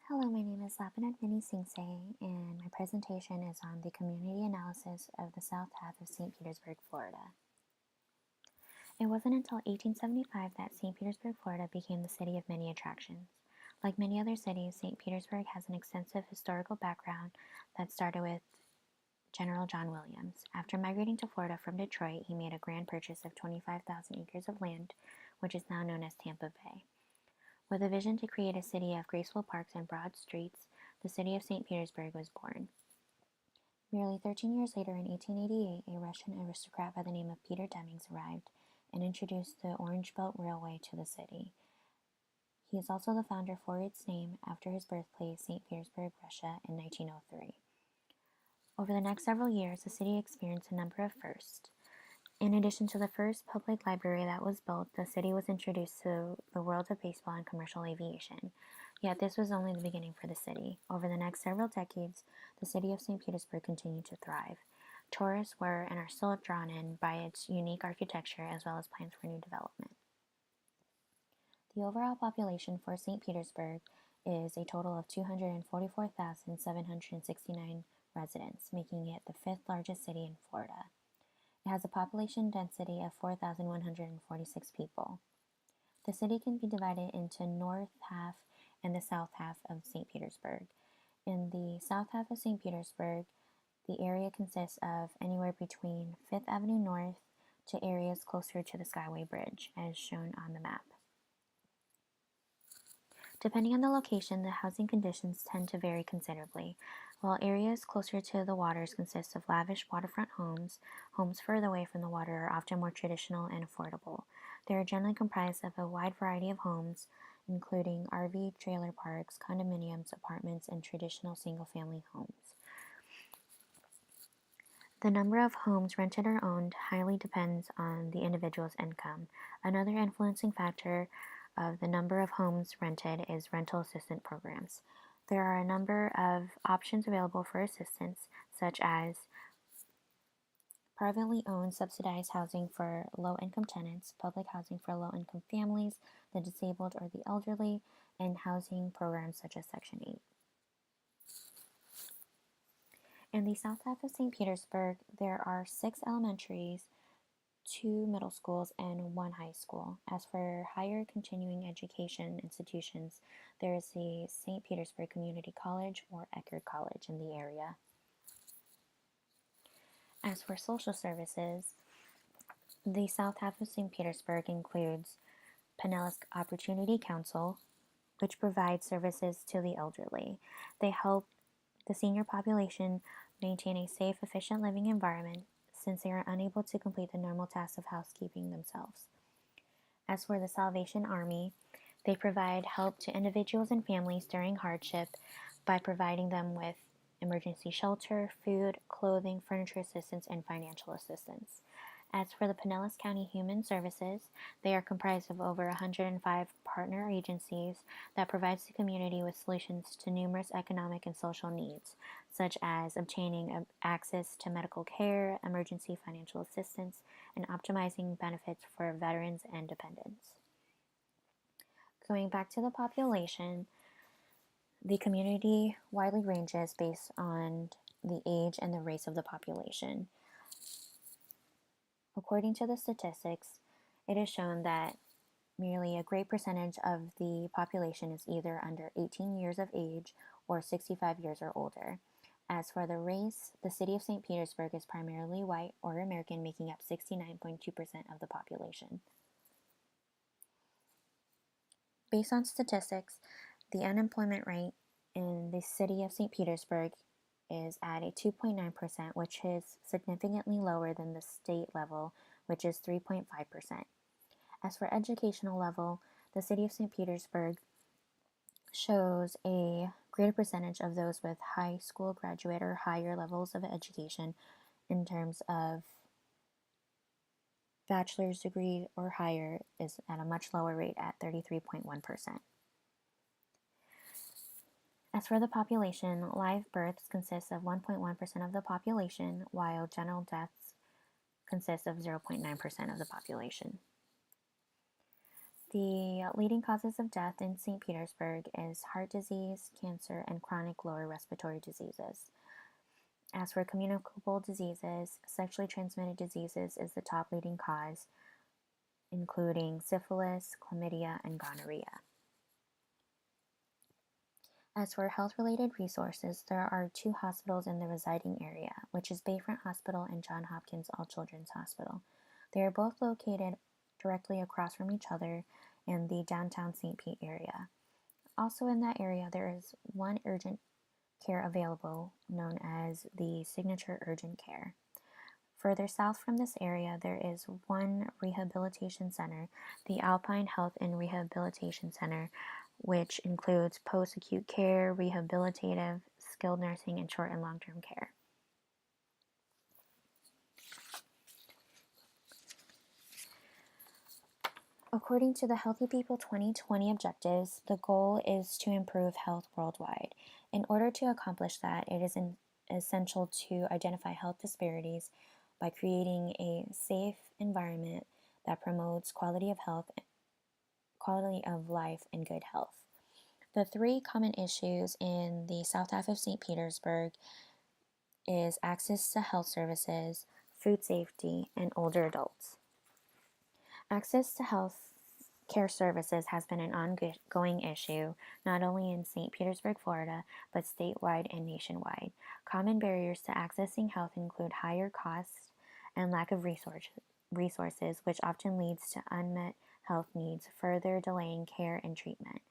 Hello, my name is Lapinat Mini Singse, and my presentation is on the community analysis of the south half of St. Petersburg, Florida. It wasn't until 1875 that St. Petersburg, Florida became the city of many attractions. Like many other cities, St. Petersburg has an extensive historical background that started with General John Williams. After migrating to Florida from Detroit, he made a grand purchase of 25,000 acres of land, which is now known as Tampa Bay. With a vision to create a city of graceful parks and broad streets, the city of St. Petersburg was born. Nearly 13 years later, in 1888, a Russian aristocrat by the name of Peter Demings arrived and introduced the Orange Belt Railway to the city. He is also the founder for its name after his birthplace, St. Petersburg, Russia, in 1903. Over the next several years, the city experienced a number of firsts. In addition to the first public library that was built, the city was introduced to the world of baseball and commercial aviation. Yet this was only the beginning for the city. Over the next several decades, the city of St. Petersburg continued to thrive. Tourists were and are still drawn in by its unique architecture as well as plans for new development. The overall population for St. Petersburg is a total of 244,769 residents, making it the fifth largest city in Florida. It has a population density of 4,146 people. The city can be divided into north half and the south half of St. Petersburg. In the south half of St. Petersburg, the area consists of anywhere between 5th Avenue North to areas closer to the Skyway Bridge, as shown on the map. Depending on the location, the housing conditions tend to vary considerably. While areas closer to the waters consist of lavish waterfront homes, homes further away from the water are often more traditional and affordable. They are generally comprised of a wide variety of homes, including RV trailer parks, condominiums, apartments, and traditional single-family homes. The number of homes rented or owned highly depends on the individual's income. Another influencing factor of the number of homes rented is rental assistance programs. There are a number of options available for assistance, such as privately owned subsidized housing for low-income tenants, public housing for low-income families, the disabled or the elderly, and housing programs such as Section 8. In the south half of St. Petersburg, there are 6 elementaries, 2 middle schools, and 1 high school. As for higher continuing education institutions, there is the St. Petersburg Community College or Eckerd College in the area. As for social services, the south half of St. Petersburg includes Pinellas Opportunity Council, which provides services to the elderly. They help the senior population maintain a safe, efficient living environment since they are unable to complete the normal tasks of housekeeping themselves. As for the Salvation Army, they provide help to individuals and families during hardship by providing them with emergency shelter, food, clothing, furniture assistance, and financial assistance. As for the Pinellas County Human Services, they are comprised of over 105 partner agencies that provides the community with solutions to numerous economic and social needs, such as obtaining access to medical care, emergency financial assistance, and optimizing benefits for veterans and dependents. Going back to the population, the community widely ranges based on the age and the race of the population. According to the statistics, it is shown that merely a great percentage of the population is either under 18 years of age or 65 years or older. As for the race, the city of St. Petersburg is primarily white or American, making up 69.2% of the population. Based on statistics, the unemployment rate in the city of St. Petersburg is at a 2.9%, which is significantly lower than the state level, which is 3.5%. As for educational level, the city of St. Petersburg shows a greater percentage of those with high school graduate or higher levels of education in terms of bachelor's degree or higher is at a much lower rate at 33.1%. As for the population, live births consist of 1.1% of the population, while general deaths consist of 0.9% of the population. The leading causes of death in St. Petersburg is heart disease, cancer, and chronic lower respiratory diseases. As for communicable diseases, sexually transmitted diseases is the top leading cause, including syphilis, chlamydia, and gonorrhea. As for health-related resources, there are 2 hospitals in the residing area, which is Bayfront Hospital and Johns Hopkins All Children's Hospital. They are both located directly across from each other in the downtown St. Pete area. Also in that area, there is one urgent care available known as the Signature Urgent Care. Further south from this area, there is one rehabilitation center, the Alpine Health and Rehabilitation Center, which includes post-acute care, rehabilitative, skilled nursing, and short and long-term care. According to the Healthy People 2020 objectives, the goal is to improve health worldwide. In order to accomplish that, it is essential to identify health disparities by creating a safe environment that promotes quality of life, and good health. The 3 common issues in the south half of St. Petersburg is access to health services, food safety, and older adults. Access to health care services has been an ongoing issue, not only in St. Petersburg, Florida, but statewide and nationwide. Common barriers to accessing health include higher costs and lack of resources, which often leads to unmet health needs, further delaying care and treatment.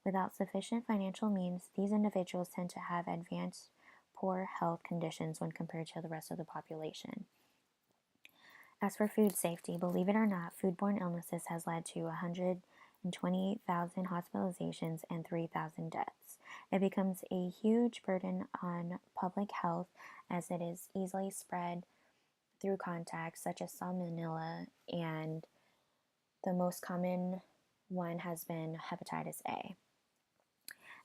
Without sufficient financial means, these individuals tend to have advanced poor health conditions when compared to the rest of the population. As for food safety, believe it or not, foodborne illnesses has led to 128,000 hospitalizations and 3,000 deaths. It becomes a huge burden on public health as it is easily spread through contact, such as salmonella, and the most common one has been hepatitis A.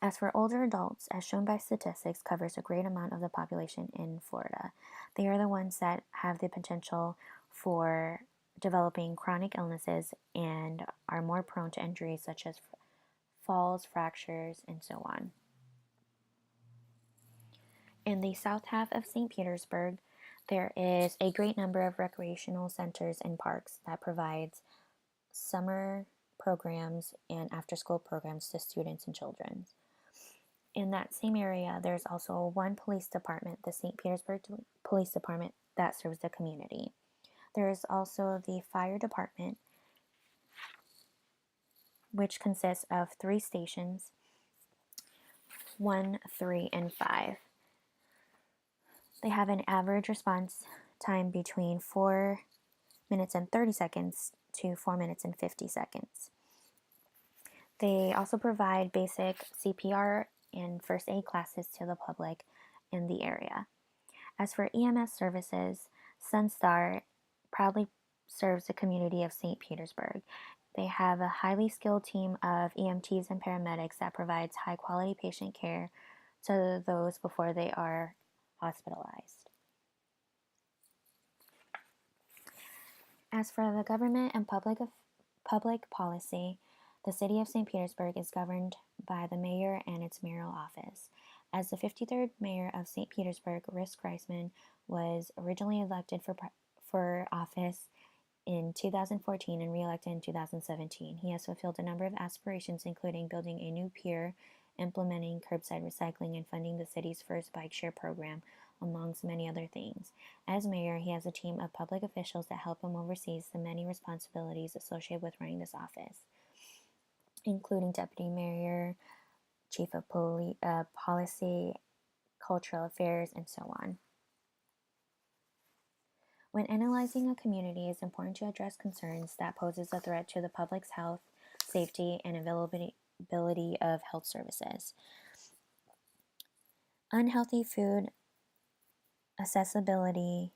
As for older adults, as shown by statistics, covers a great amount of the population in Florida. They are the ones that have the potential for developing chronic illnesses and are more prone to injuries such as falls, fractures, and so on. In the south half of St. Petersburg, there is a great number of recreational centers and parks that provides summer programs and after-school programs to students and children. In that same area, there's also one police department, the St. Petersburg Police Department, that serves the community. There is also the fire department, which consists of 3 stations, 1, 3, and 5. They have an average response time between 4 minutes and 30 seconds to 4 minutes and 50 seconds. They also provide basic CPR and first aid classes to the public in the area. As for EMS services, Sunstar proudly serves the community of St. Petersburg. They have a highly skilled team of EMTs and paramedics that provides high quality patient care to those before they are hospitalized. As for the government and public policy, the city of St. Petersburg is governed by the mayor and its mayoral office. As the 53rd mayor of St. Petersburg, Riss Greisman was originally elected for office in 2014 and re-elected in 2017. He has fulfilled a number of aspirations, including building a new pier, implementing curbside recycling, and funding the city's first bike share program, amongst many other things. As mayor, he has a team of public officials that help him oversee the many responsibilities associated with running this office, including deputy mayor, chief of policy, cultural affairs, and so on. When analyzing a community, it's important to address concerns that poses a threat to the public's health, safety, and availability of health services. Unhealthy food accessibility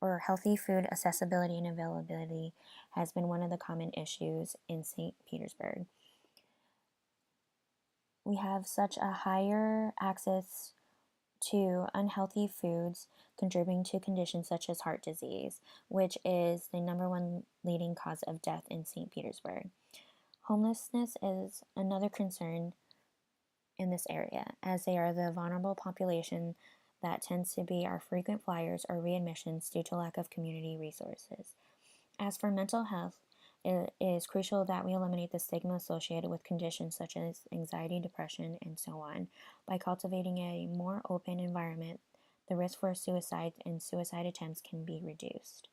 or healthy food accessibility and availability has been one of the common issues in St. Petersburg. We have such a higher access to unhealthy foods contributing to conditions such as heart disease, which is the number 1 leading cause of death in St. Petersburg. Homelessness is another concern in this area, as they are the vulnerable population that tends to be our frequent flyers or readmissions due to lack of community resources. As for mental health, it is crucial that we eliminate the stigma associated with conditions such as anxiety, depression, and so on. By cultivating a more open environment, the risk for suicide and suicide attempts can be reduced.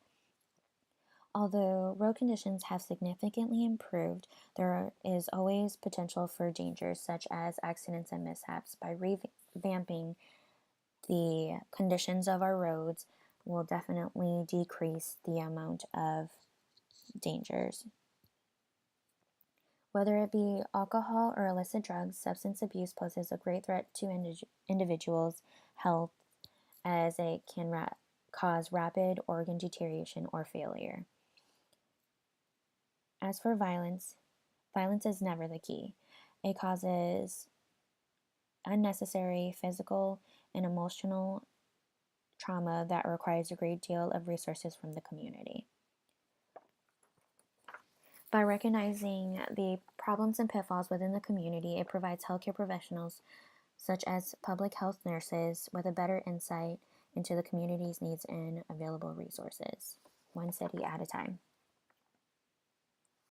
Although road conditions have significantly improved, there is always potential for dangers such as accidents and mishaps. By revamping the conditions of our roads, will definitely decrease the amount of dangers. Whether it be alcohol or illicit drugs, substance abuse poses a great threat to individuals' health as it can cause rapid organ deterioration or failure. As for violence, violence is never the key. It causes unnecessary physical and emotional trauma that requires a great deal of resources from the community. By recognizing the problems and pitfalls within the community, it provides healthcare professionals, such as public health nurses, with a better insight into the community's needs and available resources, one city at a time.